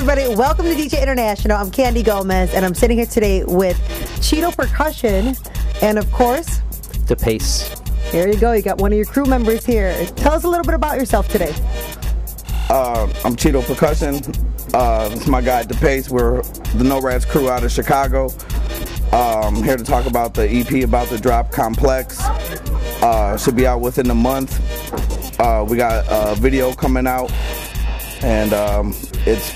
everybody? Welcome to DJ International. I'm Candi Gomez, and I'm sitting here today with Cheetto Percussion, and of course, the Pace. Here you go. You got one of your crew members here. Tell us a little bit about yourself today. I'm Cheetto Percussion. It's my guy, the Pace. We're the RATZ crew out of Chicago. Here to talk about the EP about to drop, Complex. Should be out within a month. We got a video coming out, and it's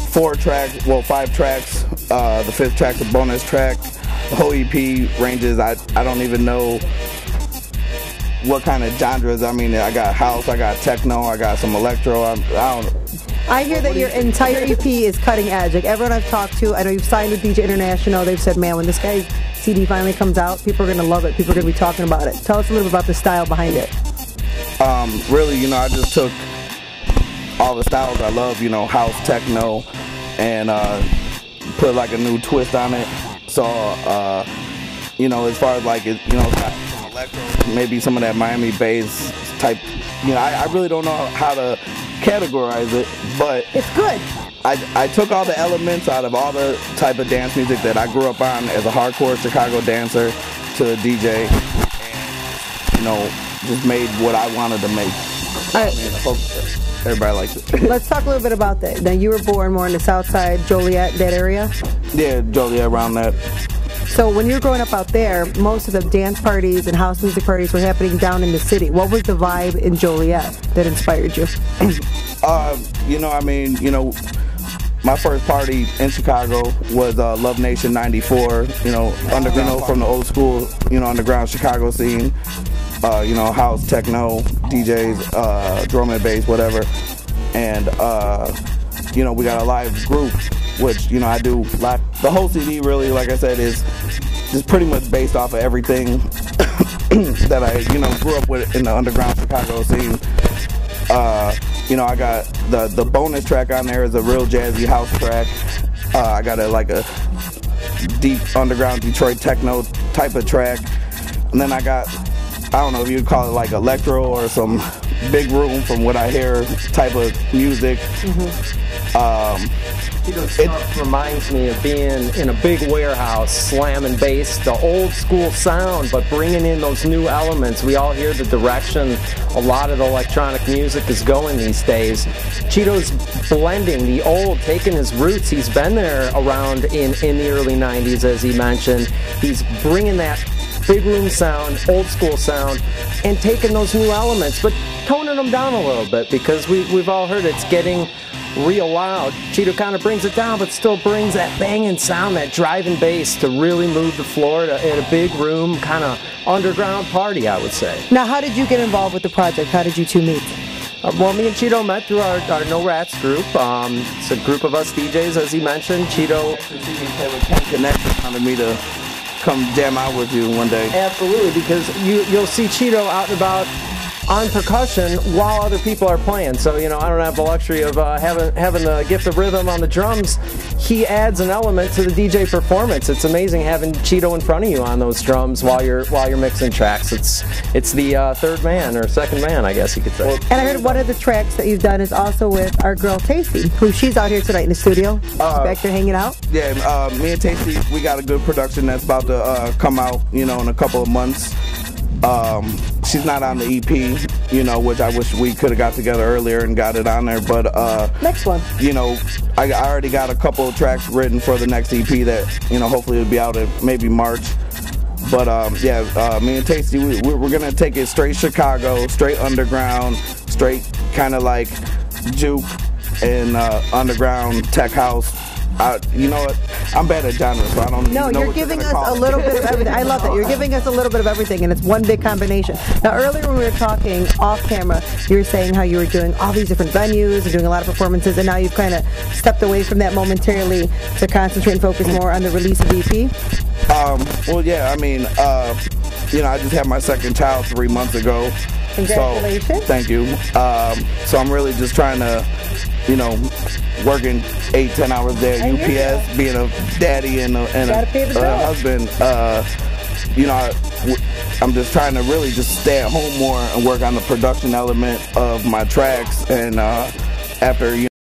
5 tracks. The 5th track's a bonus track. The whole EP ranges. I don't even know what kind of genres. I mean, I got house, I got techno, I got some electro. I don't know. I hear that your entire EP is cutting edge. Like everyone I've talked to, I know you've signed with DJ International. They've said, man, when this guy's CD finally comes out, people are going to love it. People are going to be talking about it. Tell us a little bit about the style behind it. Really, I just took all the styles I love, house, techno, and put like a new twist on it. So, as far as like it's got some electro, maybe some of that Miami bass type. I really don't know how to categorize it, but it's good. I took all the elements out of all the type of dance music that I grew up on as a hardcore Chicago dancer to a DJ, and just made what I wanted to make. All right. I hope everybody likes it. Let's talk a little bit about that. Now, you were born more in the South Side, Joliet, that area? Yeah, Joliet, around that. So when you were growing up out there, most of the dance parties and house music parties were happening down in the city. What was the vibe in Joliet that inspired you? My first party in Chicago was Love Nation 94, underground from the old school, underground Chicago scene, house, techno, DJs, drum and bass, whatever. And, we got a live group, which, I do live. The whole CD really, like I said, is just pretty much based off of everything that I, grew up with in the underground Chicago scene. I got the bonus track on there is a real jazzy house track. I got a deep underground Detroit techno type of track. And then I got, I don't know if you'd call it like electro or some big room from what I hear type of music. It reminds me of being in a big warehouse, slamming bass, the old school sound, but bringing in those new elements. We all hear the direction a lot of the electronic music is going these days. Cheetto's blending the old, taking his roots. He's been there around in the early 90s, as he mentioned. He's bringing that big room sound, old school sound, and taking those new elements, but toning them down a little bit, because we've all heard it's getting real loud. Cheetto kind of brings it down, but still brings that banging sound, that driving bass to really move the floor in a big room, kind of underground party, I would say. Now, how did you get involved with the project? How did you two meet? Well, me and Cheetto met through our No Rats group. It's a group of us DJs, as he mentioned. Cheetto connected wanted me to come jam out with you one day. Absolutely, because you'll see Cheetto out and about on percussion while other people are playing. So, I don't have the luxury of having the gift of rhythm on the drums. He adds an element to the DJ performance. It's amazing having Cheetto in front of you on those drums while you're mixing tracks. It's the third man or second man, I guess you could say. And I heard one of the tracks that you've done is also with our girl Tasty, who she's out here tonight in the studio. She's back there hanging out. Yeah, me and Tasty, we got a good production that's about to come out, in a couple of months. She's not on the EP, which I wish we could have got together earlier and got it on there, but next one. I already got a couple of tracks written for the next EP that, hopefully it'll be out in maybe March. But me and Tasty, we're gonna take it straight Chicago, straight underground, straight kind of like juke and underground tech house. You know what? I'm bad at genres, so I don't know. No, you're giving us a little bit of everything. I love that. You're giving us a little bit of everything, and it's one big combination. Now, earlier when we were talking off camera, you were saying how you were doing all these different venues and doing a lot of performances, and now you've kind of stepped away from that momentarily to concentrate and focus more on the release of the EP. Well, yeah, I just had my second child 3 months ago. Congratulations. So, thank you. So I'm really just trying to, working 8-10 hours there, UPS, being a daddy and a husband. I'm just trying to really just stay at home more and work on the production element of my tracks. And after,